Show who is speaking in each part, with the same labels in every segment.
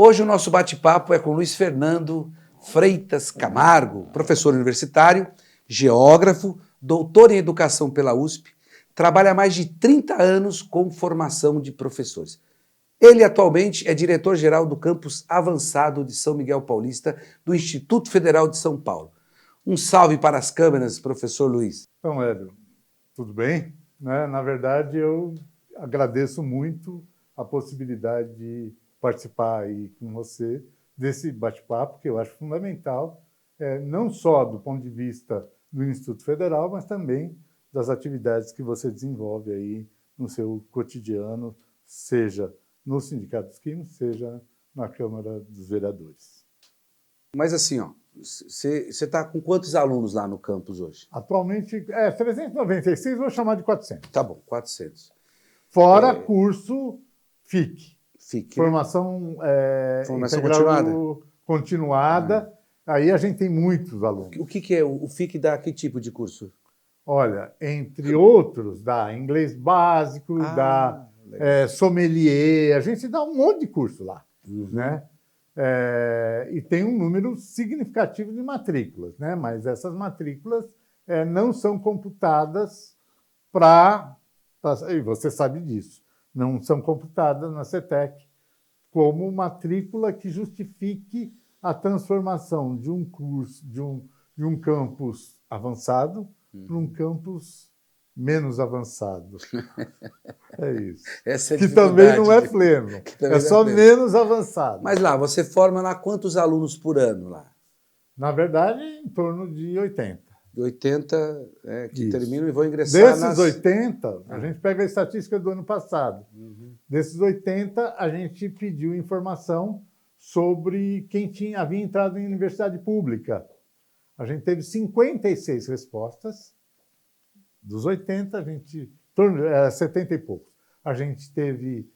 Speaker 1: Hoje o nosso bate-papo é com Luiz Fernando Freitas Camargo, professor universitário, geógrafo, doutor em educação pela USP, trabalha há mais de 30 anos com formação de professores. Ele atualmente é diretor-geral do campus avançado de São Miguel Paulista, do Instituto Federal de São Paulo. Um salve para as câmeras, professor Luiz.
Speaker 2: Então, Hélio, tudo bem? Na verdade, eu agradeço muito a possibilidade de participar aí com você desse bate-papo, que eu acho fundamental, não só do ponto de vista do Instituto Federal, mas também das atividades que você desenvolve aí no seu cotidiano, seja no Sindicato dos Químicos, seja na Câmara dos Vereadores.
Speaker 1: Mas assim, você está com quantos alunos lá no campus hoje?
Speaker 2: Atualmente, 396, vou chamar de 400.
Speaker 1: Tá bom, 400.
Speaker 2: Fora curso FIC.
Speaker 1: FIC,
Speaker 2: Formação,
Speaker 1: Formação
Speaker 2: integral continuada. Aí a gente tem muitos alunos.
Speaker 1: O que é o FIC? Dá que tipo de curso?
Speaker 2: Olha, entre outros, dá inglês básico, dá sommelier, a gente dá um monte de curso lá, né? E tem um número significativo de matrículas, né? Mas essas matrículas não são computadas e você sabe disso, não são computadas na CETEC como matrícula que justifique a transformação de um curso, de um campus avançado para um campus menos avançado. É isso.
Speaker 1: Essa é a
Speaker 2: que também não é
Speaker 1: dificuldade.
Speaker 2: pleno.
Speaker 1: também
Speaker 2: É só
Speaker 1: pleno.
Speaker 2: menos avançado.
Speaker 1: Mas lá, você forma lá quantos alunos por ano lá?
Speaker 2: Na verdade, em torno de 80.
Speaker 1: De 80 que
Speaker 2: Isso.
Speaker 1: terminam e vão ingressar
Speaker 2: Desses 80, a gente pega a estatística do ano passado. Desses 80, a gente pediu informação sobre quem havia entrado em universidade pública. A gente teve 56 respostas. Dos 80, a gente... 70 e poucos. A gente teve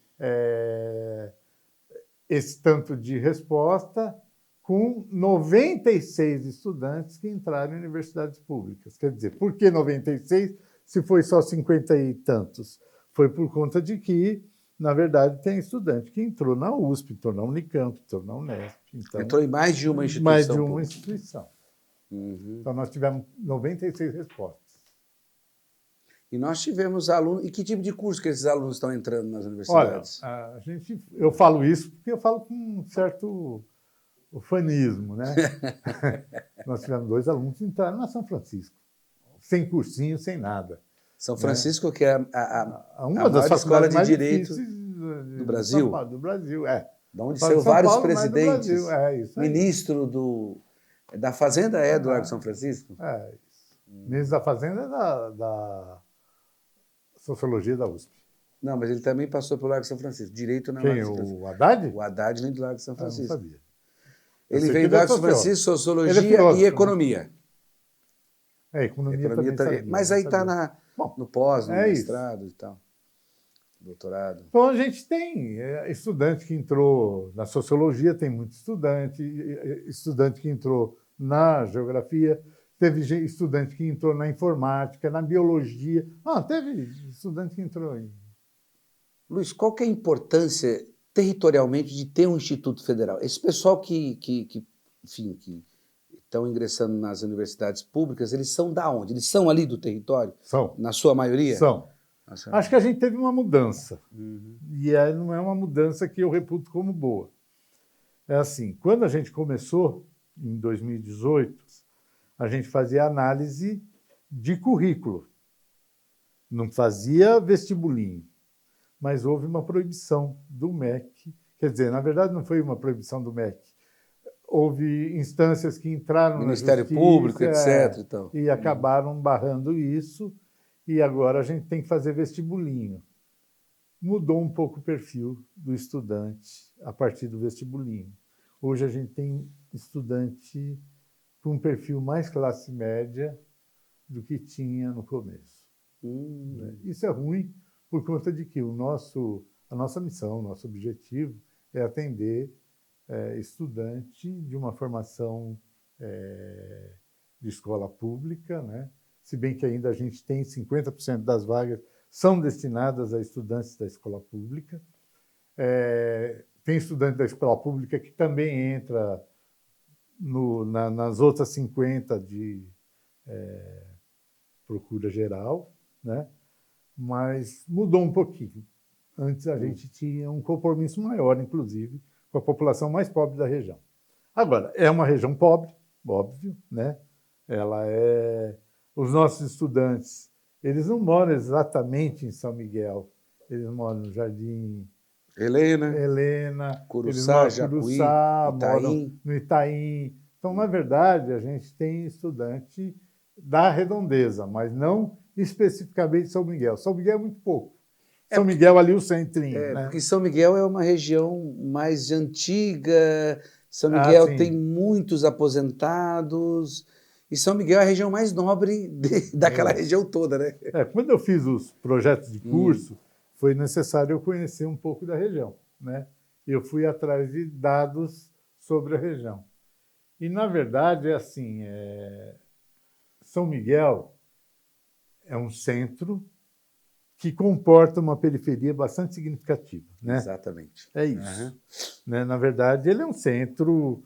Speaker 2: esse tanto de resposta com 96 estudantes que entraram em universidades públicas. Quer dizer, por que 96 se foi só 50 e tantos? Foi por conta de que, na verdade, tem estudante que entrou na USP, entrou na Unicamp, entrou na Unesp. Então,
Speaker 1: entrou em mais de uma instituição.
Speaker 2: Mais de uma instituição. Então, nós tivemos 96 respostas.
Speaker 1: E nós tivemos alunos... E que tipo de curso que esses alunos estão entrando nas universidades?
Speaker 2: Olha, eu falo isso porque eu falo com um certo ufanismo, né? Nós tivemos 2 alunos que entraram na São Francisco, sem cursinho, sem nada.
Speaker 1: São Francisco, que é
Speaker 2: uma das
Speaker 1: maior escola de direito
Speaker 2: do
Speaker 1: Brasil.
Speaker 2: Do Brasil,
Speaker 1: De onde saiu vários presidentes.
Speaker 2: Isso aí.
Speaker 1: Ministro da Fazenda do Largo São Francisco?
Speaker 2: Isso. Ministro da Fazenda é da Sociologia da USP.
Speaker 1: Não, mas ele também passou pelo Largo São Francisco. Direito na
Speaker 2: Quem?
Speaker 1: Largo São Francisco.
Speaker 2: O Haddad?
Speaker 1: O Haddad vem do Largo São Francisco.
Speaker 2: Eu não sabia.
Speaker 1: Ele veio do Largo São Francisco, Sociologia e Economia.
Speaker 2: Economia também sabia.
Speaker 1: Mas aí está no pós, no mestrado
Speaker 2: isso.
Speaker 1: E tal. Doutorado.
Speaker 2: Então, a gente tem estudante que entrou na Sociologia, tem muito estudante que entrou na Geografia, teve estudante que entrou na Informática, na Biologia. Teve estudante que entrou em...
Speaker 1: Luiz, qual que é a importância territorialmente de ter um Instituto Federal? Esse pessoal que estão ingressando nas universidades públicas, eles são da onde? Eles são ali do território?
Speaker 2: São.
Speaker 1: Na sua maioria?
Speaker 2: São. Acho que a gente teve uma mudança. E não é uma mudança que eu reputo como boa. É assim, quando a gente começou, em 2018, a gente fazia análise de currículo. Não fazia vestibulinho. Mas houve uma proibição do MEC. Quer dizer, na verdade, não foi uma proibição do MEC. Houve instâncias que entraram
Speaker 1: Ministério
Speaker 2: na Justiça,
Speaker 1: Público, etc.
Speaker 2: E acabaram barrando isso. E agora a gente tem que fazer vestibulinho. Mudou um pouco o perfil do estudante a partir do vestibulinho. Hoje a gente tem estudante com um perfil mais classe média do que tinha no começo. Isso é ruim por conta de que a nossa missão, o nosso objetivo é atender estudante de uma formação de escola pública, né? Se bem que ainda a gente tem 50% das vagas são destinadas a estudantes da escola pública. tem estudante da escola pública que também entra nas outras 50 de procura geral, né? Mas mudou um pouquinho. Antes a gente tinha um compromisso maior, inclusive, com a população mais pobre da região. Agora, é uma região pobre, óbvio, né? Os nossos estudantes, eles não moram exatamente em São Miguel, eles moram no Jardim Helena,
Speaker 1: Curuçá, Jacuí,
Speaker 2: moram
Speaker 1: Itaim.
Speaker 2: no Itaim. Então, na verdade, a gente tem estudante da redondeza, mas não especificamente São Miguel. São Miguel é muito pouco. São Miguel ali o centrinho, né?
Speaker 1: Porque São Miguel é uma região mais antiga, São Miguel tem muitos aposentados, e São Miguel é a região mais nobre daquela região toda, né?
Speaker 2: Quando eu fiz os projetos de curso, foi necessário eu conhecer um pouco da região, né? Eu fui atrás de dados sobre a região. E, na verdade, é assim, São Miguel é um centro que comporta uma periferia bastante significativa, né?
Speaker 1: Exatamente.
Speaker 2: É isso. Uhum. Né? Na verdade, ele é um centro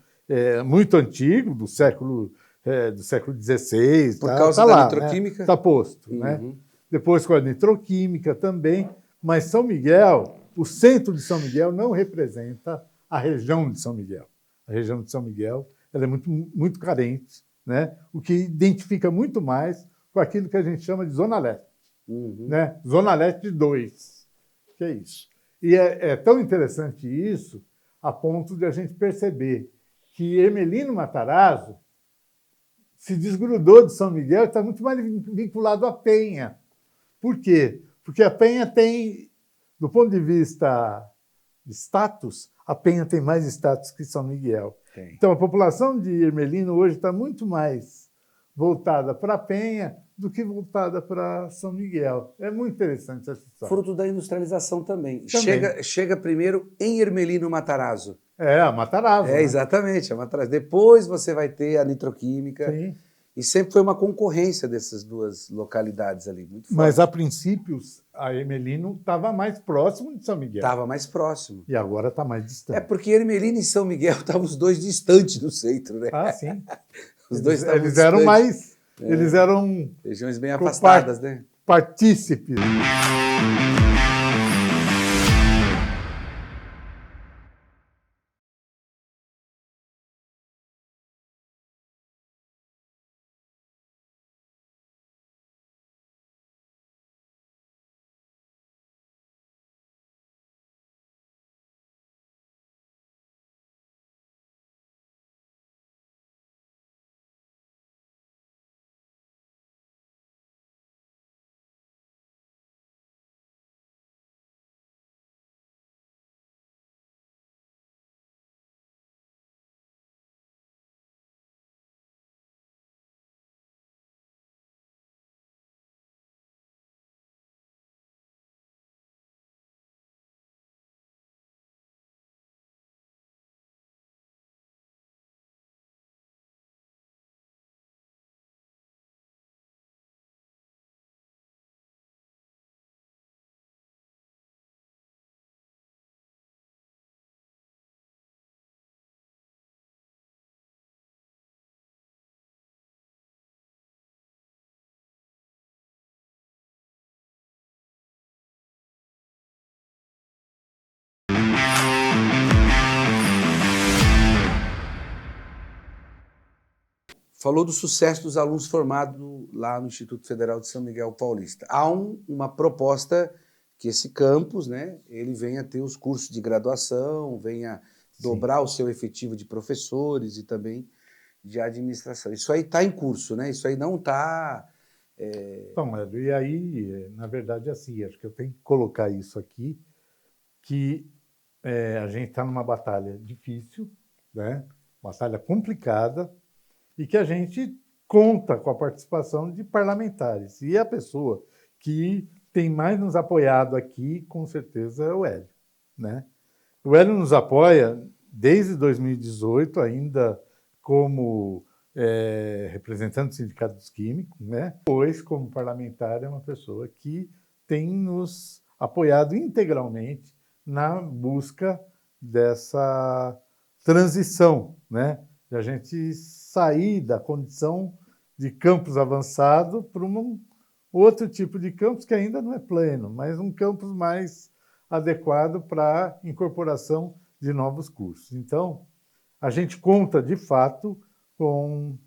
Speaker 2: muito antigo, do século XVI.
Speaker 1: Por causa da nitroquímica?
Speaker 2: Está posto. Né? Depois com a nitroquímica também. Mas São Miguel, o centro de São Miguel não representa a região de São Miguel. A região de São Miguel ela é muito, muito carente, né? O que identifica muito mais com aquilo que a gente chama de Zona Leste. Né? Zona Leste 2, que é isso. E é tão interessante isso a ponto de a gente perceber que Hermelino Matarazzo se desgrudou de São Miguel e está muito mais vinculado à Penha. Por quê? Porque a Penha tem, do ponto de vista de status, a Penha tem mais status que São Miguel. Tem. Então, a população de Hermelino hoje está muito mais voltada para a Penha do que voltada para São Miguel. É muito interessante essa história.
Speaker 1: Fruto da industrialização também. Chega primeiro em Hermelino Matarazzo.
Speaker 2: A Matarazzo.
Speaker 1: Né? Exatamente, a Matarazzo. Depois você vai ter a nitroquímica.
Speaker 2: Sim.
Speaker 1: E sempre foi uma concorrência dessas duas localidades ali, muito forte.
Speaker 2: Mas, a princípio, a Hermelino estava mais próximo de São Miguel.
Speaker 1: Estava mais próximo.
Speaker 2: E agora está mais distante.
Speaker 1: Porque Hermelino e São Miguel estavam os dois distantes do centro, né?
Speaker 2: Sim.
Speaker 1: Eles
Speaker 2: eram mais... Eles eram...
Speaker 1: regiões bem afastadas, né?
Speaker 2: Partícipes.
Speaker 1: Falou do sucesso dos alunos formados lá no Instituto Federal de São Miguel Paulista. Há uma proposta que esse campus, né, ele venha ter os cursos de graduação, venha dobrar o seu efetivo de professores e também de administração. Isso aí está em curso, né? Isso aí não está...
Speaker 2: Então, Hélio, e aí, na verdade, assim, acho que eu tenho que colocar isso aqui, que a gente está numa batalha difícil, né? Batalha complicada, e que a gente conta com a participação de parlamentares. E a pessoa que tem mais nos apoiado aqui, com certeza, é o Hélio, né? O Hélio nos apoia desde 2018, ainda como representante do Sindicato dos Químicos, né? Depois, como parlamentar, é uma pessoa que tem nos apoiado integralmente na busca dessa transição, né? De a gente sair da condição de campus avançado para um outro tipo de campus que ainda não é pleno, mas um campus mais adequado para a incorporação de novos cursos. Então, a gente conta, de fato, com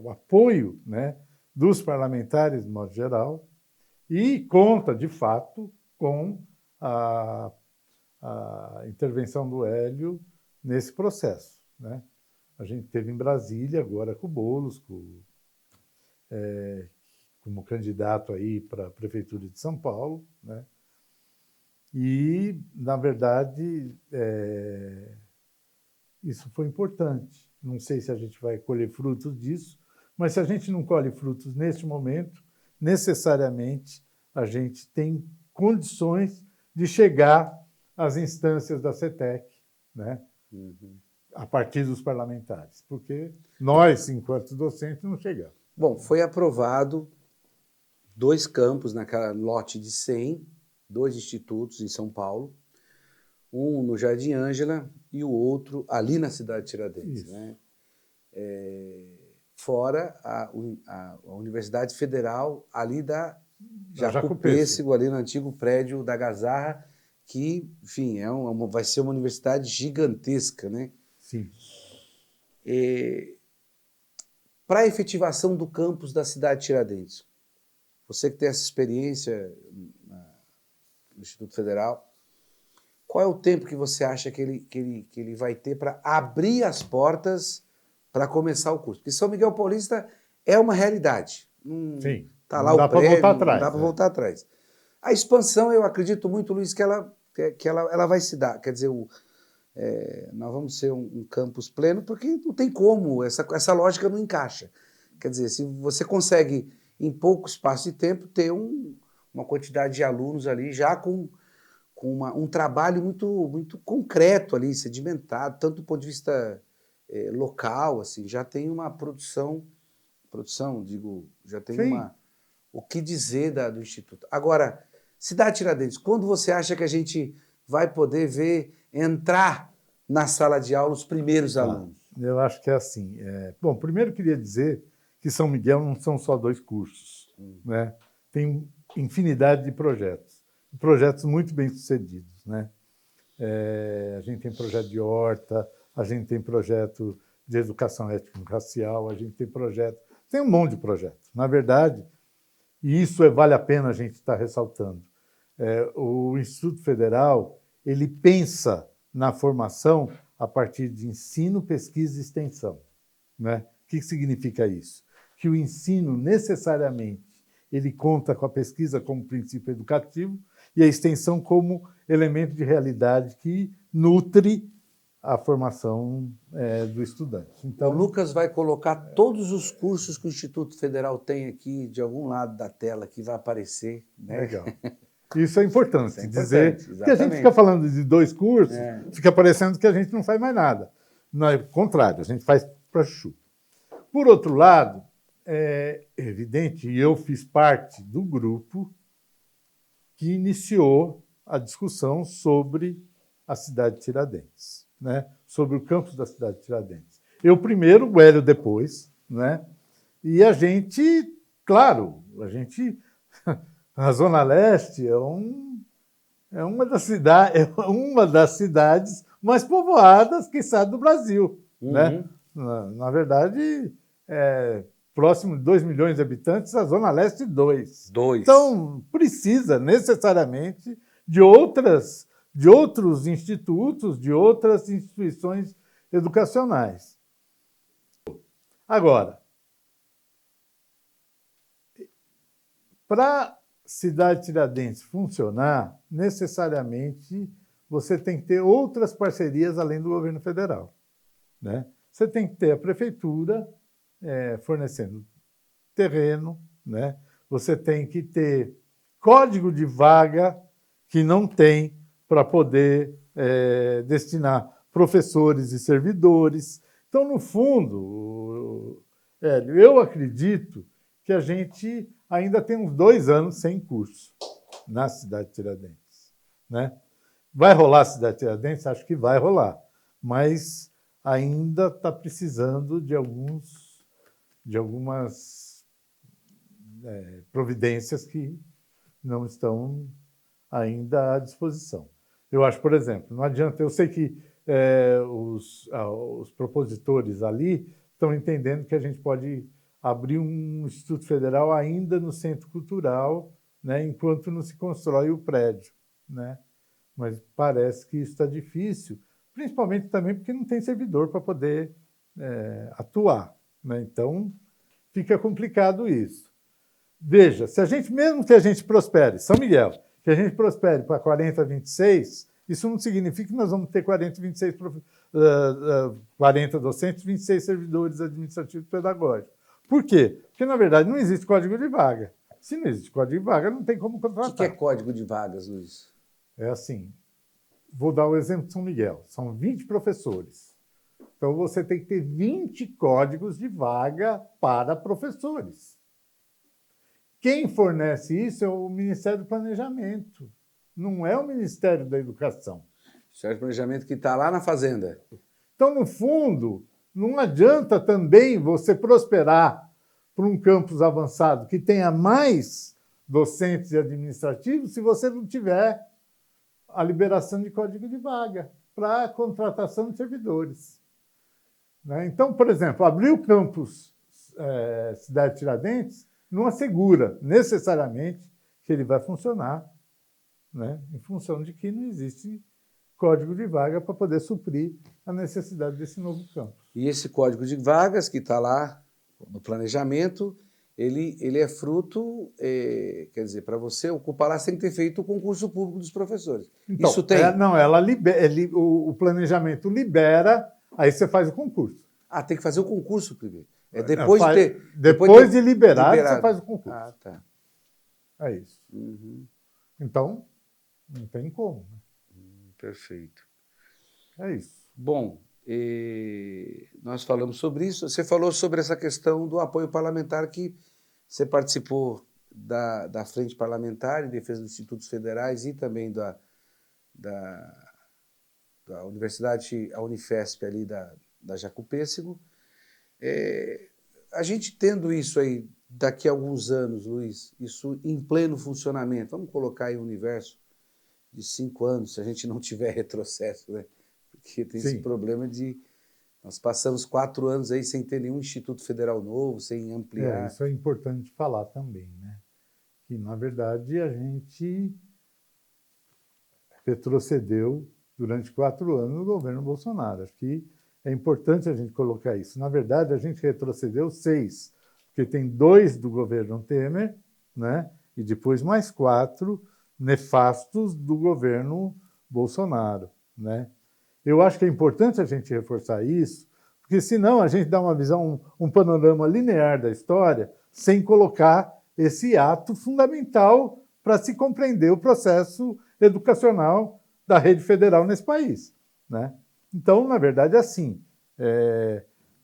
Speaker 2: o apoio, né, dos parlamentares, de modo geral, e conta, de fato, com a intervenção do Hélio nesse processo, né? A gente teve em Brasília, agora com o Boulos, como candidato aí para a Prefeitura de São Paulo, né? E, na verdade, isso foi importante. Não sei se a gente vai colher frutos disso, mas se a gente não colhe frutos neste momento, necessariamente a gente tem condições de chegar às instâncias da CETEC, né? A partir dos parlamentares, porque nós, enquanto docentes, não chegamos.
Speaker 1: Bom, foi aprovado 2 campos naquela lote de 100, 2 institutos em São Paulo, um no Jardim Ângela e o outro ali na cidade de Tiradentes, né? Fora a Universidade Federal ali da Jacú-Pêssego, ali no antigo prédio da Gazarra, que, enfim, vai ser uma universidade gigantesca, né?
Speaker 2: Sim.
Speaker 1: Para a efetivação do campus da cidade de Tiradentes, você que tem essa experiência no Instituto Federal, qual é o tempo que você acha que ele vai ter para abrir as portas para começar o curso? Porque São Miguel Paulista é uma realidade.
Speaker 2: Sim.
Speaker 1: Está lá o prédio, não dá para voltar atrás. A expansão, eu acredito muito, Luiz, que ela vai se dar. Quer dizer, nós vamos ser um campus pleno, porque não tem como, essa lógica não encaixa. Quer dizer, se você consegue, em pouco espaço de tempo, ter uma quantidade de alunos ali já com um trabalho muito concreto ali, sedimentado, tanto do ponto de vista local, assim, já tem uma produção, digo, já tem o que dizer do Instituto. Agora, cidade Tiradentes, quando você acha que a gente vai poder ver entrar na sala de aula os primeiros alunos?
Speaker 2: Eu acho que é assim. Bom, primeiro queria dizer que São Miguel não são só 2 cursos, né? Tem infinidade de projetos muito bem sucedidos, né? A gente tem projeto de horta, a gente tem projeto de educação étnico-racial, a gente tem um monte de projetos. Na verdade, e isso vale a pena a gente estar ressaltando, o Instituto Federal ele pensa na formação a partir de ensino, pesquisa e extensão, né? O que significa isso? Que o ensino, necessariamente, ele conta com a pesquisa como princípio educativo e a extensão como elemento de realidade que nutre a formação do estudante.
Speaker 1: Então, o Lucas vai colocar todos os cursos que o Instituto Federal tem aqui, de algum lado da tela, que vai aparecer, né?
Speaker 2: Legal. Isso é importante dizer, porque a gente fica falando de 2 cursos, fica parecendo que a gente não faz mais nada. Não, é o contrário, a gente faz para chuva. Por outro lado, é evidente, e eu fiz parte do grupo que iniciou a discussão sobre a cidade de Tiradentes, né? Sobre o campus da cidade de Tiradentes. Eu primeiro, o Hélio depois, né? E a gente, claro, a Zona Leste é uma das cidades mais povoadas, quiçá, do Brasil, né? Na verdade, próximo de 2 milhões de habitantes, a Zona Leste 2. Então, precisa necessariamente de outros institutos, de outras instituições educacionais. Agora, para a cidade de Tiradentes funcionar, necessariamente você tem que ter outras parcerias além do governo federal, né? Você tem que ter a prefeitura fornecendo terreno, né? Você tem que ter código de vaga que não tem para poder destinar professores e servidores. Então, no fundo, Hélio, eu acredito que a gente ainda tem uns 2 anos sem curso na cidade de Tiradentes, né? Vai rolar a Cidade Tiradentes? Acho que vai rolar, mas ainda está precisando de algumas providências que não estão ainda à disposição. Eu acho, por exemplo, não adianta, eu sei que os propositores ali estão entendendo que a gente pode abrir um Instituto Federal ainda no Centro Cultural, né, enquanto não se constrói o prédio, né? Mas parece que isso está difícil, principalmente também porque não tem servidor para poder atuar, né? Então, fica complicado isso. Veja, mesmo que a gente prospere, São Miguel, que a gente prospere para 40-26, isso não significa que nós vamos ter 40 docentes, 26 servidores administrativos e pedagógicos. Por quê? Porque, na verdade, não existe código de vaga. Se não existe código de vaga, não tem como contratar.
Speaker 1: O que é código de vagas, Luiz?
Speaker 2: É assim, vou dar o exemplo de São Miguel. São 20 professores. Então, você tem que ter 20 códigos de vaga para professores. Quem fornece isso é o Ministério do Planejamento, não é o Ministério da Educação.
Speaker 1: O Ministério do Planejamento que está lá na Fazenda.
Speaker 2: Então, no fundo, não adianta também você prosperar para um campus avançado que tenha mais docentes e administrativos se você não tiver a liberação de código de vaga para a contratação de servidores. Né? Então, por exemplo, abrir o campus Cidade Tiradentes não assegura necessariamente que ele vai funcionar, né, em função de que não existe código de vaga para poder suprir a necessidade desse novo campus.
Speaker 1: E esse código de vagas que está lá no planejamento, ele é fruto, quer dizer, para você ocupar lá, você tem que ter feito o concurso público dos professores.
Speaker 2: Então,
Speaker 1: isso tem?
Speaker 2: O planejamento libera, aí você faz o concurso.
Speaker 1: Ah, tem que fazer o concurso primeiro.
Speaker 2: Depois de liberado, você faz o concurso.
Speaker 1: Ah, tá.
Speaker 2: É isso.
Speaker 1: Uhum.
Speaker 2: Então, não tem como.
Speaker 1: Perfeito.
Speaker 2: É isso.
Speaker 1: Bom, nós falamos sobre isso. Você falou sobre essa questão do apoio parlamentar, que você participou da Frente Parlamentar em Defesa dos Institutos Federais e também da Universidade, a Unifesp ali da Jacopêssego. A gente tendo isso aí daqui a alguns anos, Luiz, isso em pleno funcionamento, vamos colocar aí um universo de 5 anos, se a gente não tiver retrocesso, né? Porque tem esse problema de nós passamos 4 anos aí sem ter nenhum Instituto Federal novo, sem ampliar.
Speaker 2: Isso é importante falar também, né? Que, na verdade, a gente retrocedeu durante 4 anos no governo Bolsonaro. Acho que é importante a gente colocar isso. Na verdade, a gente retrocedeu 6, porque tem 2 do governo Temer, né? E depois mais 4 nefastos do governo Bolsonaro, né? Eu acho que é importante a gente reforçar isso, porque senão a gente dá uma visão, um panorama linear da história, sem colocar esse ato fundamental para se compreender o processo educacional da rede federal nesse país, né? Então, na verdade, é assim,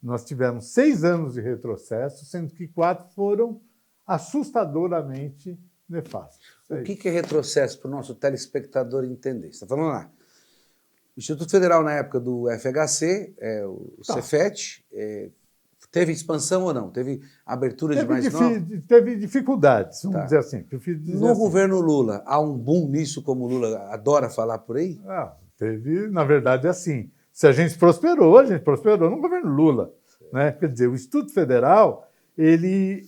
Speaker 2: nós tivemos 6 anos de retrocesso, sendo que 4 foram assustadoramente nefastos.
Speaker 1: O que é retrocesso para o nosso telespectador entender? Você está falando lá. O Instituto Federal, na época do FHC, o Cefet, teve expansão ou não? Teve abertura de mais novos?
Speaker 2: Teve dificuldades, vamos dizer assim.
Speaker 1: No governo Lula, há um boom nisso, como o Lula adora falar por aí?
Speaker 2: Teve, na verdade, assim. Se a gente prosperou no governo Lula, né? Quer dizer, o Instituto Federal, ele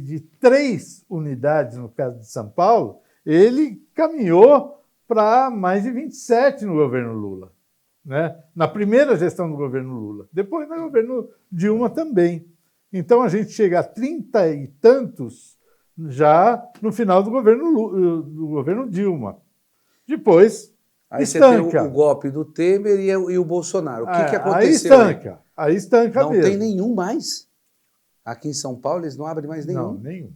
Speaker 2: de 3 unidades, no caso de São Paulo, ele caminhou para mais de 27 no governo Lula, né? Na primeira gestão do governo Lula. Depois no governo Dilma também. Então a gente chega a 30 e tantos já no final do governo Dilma. Depois
Speaker 1: aí
Speaker 2: estanca.
Speaker 1: Você tem o golpe do Temer e o Bolsonaro. O que aconteceu?
Speaker 2: Aí estanca
Speaker 1: não
Speaker 2: mesmo.
Speaker 1: Não tem nenhum mais? Aqui em São Paulo eles não abrem mais nenhum?
Speaker 2: Não, nenhum.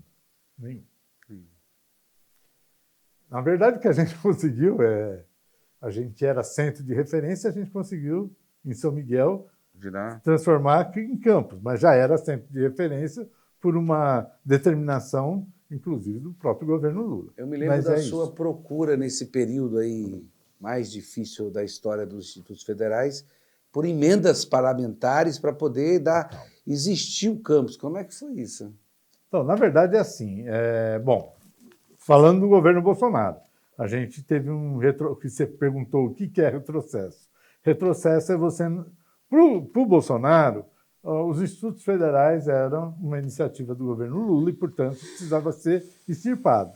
Speaker 2: Na verdade, o que a gente conseguiu a gente era centro de referência, a gente conseguiu, em São Miguel, transformar em campus, mas já era centro de referência por uma determinação, inclusive, do próprio governo Lula.
Speaker 1: Eu me lembro da sua procura nesse período aí mais difícil da história dos institutos federais, por emendas parlamentares para poder existir o campus. Como é que foi isso?
Speaker 2: Então, na verdade, é assim. Bom, falando do governo Bolsonaro, a gente teve que você perguntou o que é retrocesso. Retrocesso é você... Para o Bolsonaro, os institutos federais eram uma iniciativa do governo Lula e, portanto, precisava ser extirpado.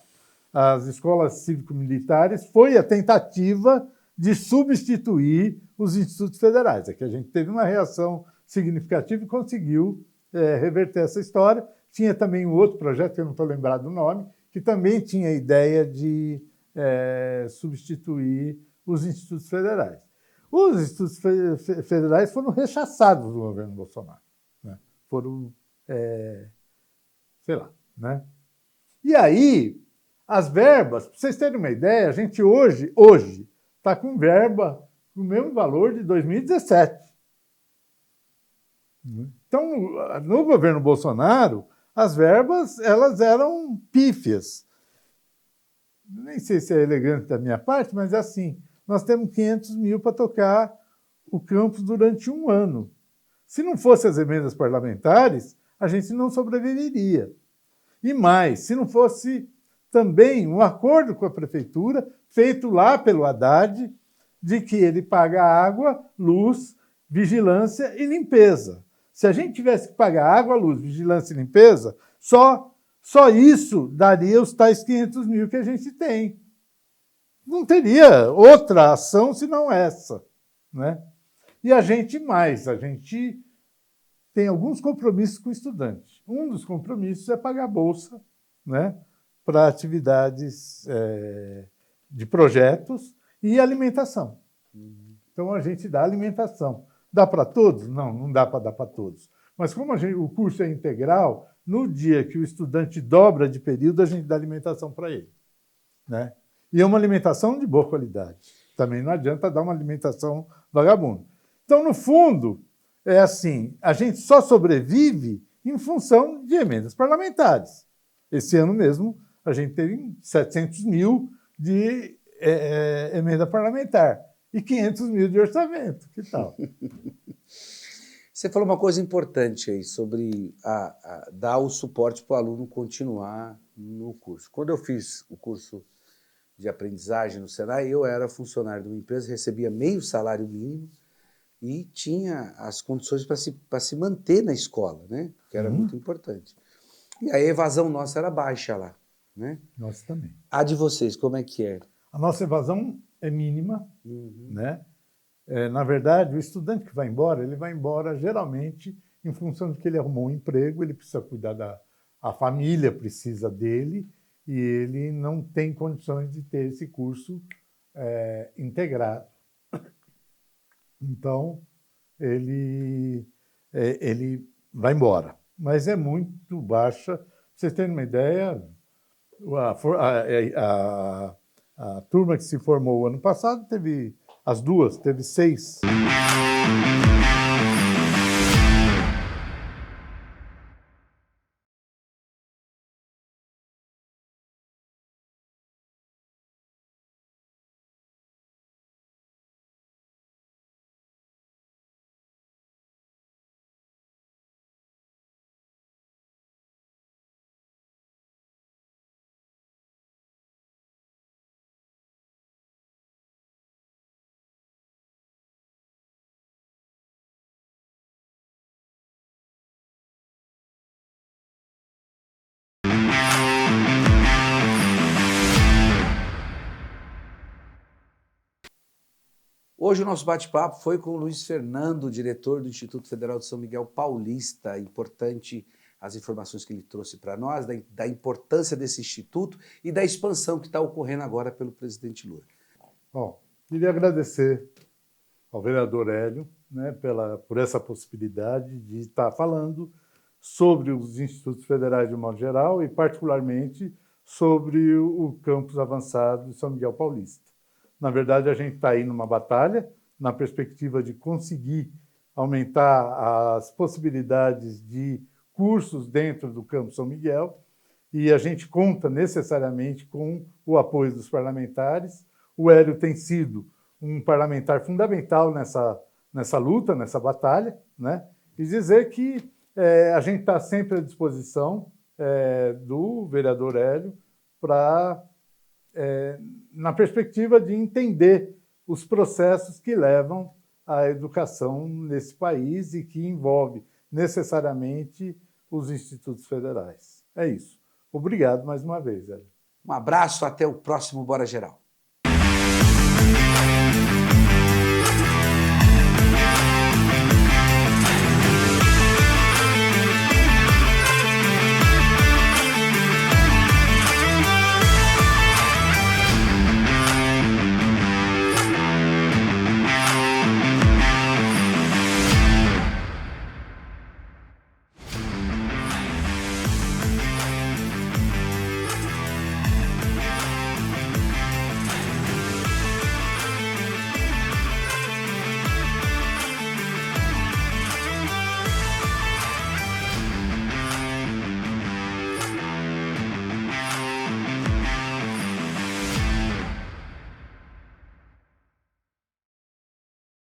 Speaker 2: As escolas cívico-militares foi a tentativa de substituir os institutos federais. É que a gente teve uma reação significativa e conseguiu reverter essa história. Tinha também um outro projeto, que eu não estou lembrado do nome, que também tinha a ideia de substituir os institutos federais. Os institutos federais foram rechaçados do governo Bolsonaro, né? Foram, sei lá, né? E aí, as verbas, para vocês terem uma ideia, a gente hoje está com verba no mesmo valor de 2017. Então, no governo Bolsonaro, as verbas elas eram pífias. Nem sei se é elegante da minha parte, mas é assim. Nós temos 500 mil para tocar o campus durante um ano. Se não fossem as emendas parlamentares, a gente não sobreviveria. E mais, se não fosse também um acordo com a prefeitura, feito lá pelo Haddad, de que ele paga água, luz, vigilância e limpeza. Se a gente tivesse que pagar água, luz, vigilância e limpeza, só isso daria os tais 500 mil que a gente tem. Não teria outra ação senão essa, né? E a gente tem alguns compromissos com o estudante. Um dos compromissos é pagar bolsa, né, para atividades de projetos e alimentação. Então, a gente dá alimentação. Dá para todos? Não dá para dar para todos. Mas como o curso é integral, no dia que o estudante dobra de período, a gente dá alimentação para ele, né? E é uma alimentação de boa qualidade. Também não adianta dar uma alimentação vagabunda. Então, no fundo, é assim, a gente só sobrevive em função de emendas parlamentares. Esse ano mesmo, a gente teve 700 mil de emenda parlamentar e 500 mil de orçamento. Que tal?
Speaker 1: Você falou uma coisa importante aí sobre dar o suporte para o aluno continuar no curso. Quando eu fiz o curso de aprendizagem no Senai, eu era funcionário de uma empresa, recebia meio salário mínimo e tinha as condições para se manter na escola, né? Que era muito importante. E a evasão nossa era baixa lá, né?
Speaker 2: Nossa também.
Speaker 1: A de vocês, como é que é?
Speaker 2: A nossa evasão é mínima, né? Na verdade, o estudante que vai embora, ele vai embora geralmente em função de que ele arrumou um emprego, ele precisa cuidar a família precisa dele e ele não tem condições de ter esse curso integrado. Então, ele vai embora. Mas é muito baixa. Pra vocês terem uma ideia, a turma que se formou ano passado teve 6.
Speaker 1: Hoje o nosso bate-papo foi com o Luiz Fernando, diretor do Instituto Federal de São Miguel Paulista. Importante as informações que ele trouxe para nós, da importância desse instituto e da expansão que está ocorrendo agora pelo presidente Lula.
Speaker 2: Bom, queria agradecer ao vereador Hélio, né, por essa possibilidade de estar falando sobre os institutos federais de um modo geral e, particularmente, sobre o campus avançado de São Miguel Paulista. Na verdade, a gente está aí numa batalha, na perspectiva de conseguir aumentar as possibilidades de cursos dentro do campus São Miguel, e a gente conta necessariamente com o apoio dos parlamentares. O Hélio tem sido um parlamentar fundamental nessa luta, nessa batalha, né? E dizer que a gente está sempre à disposição do vereador Hélio na perspectiva de entender os processos que levam à educação nesse país e que envolve necessariamente os institutos federais. É isso. Obrigado mais uma vez, Hélio.
Speaker 1: Um abraço, até o próximo Bora Geral.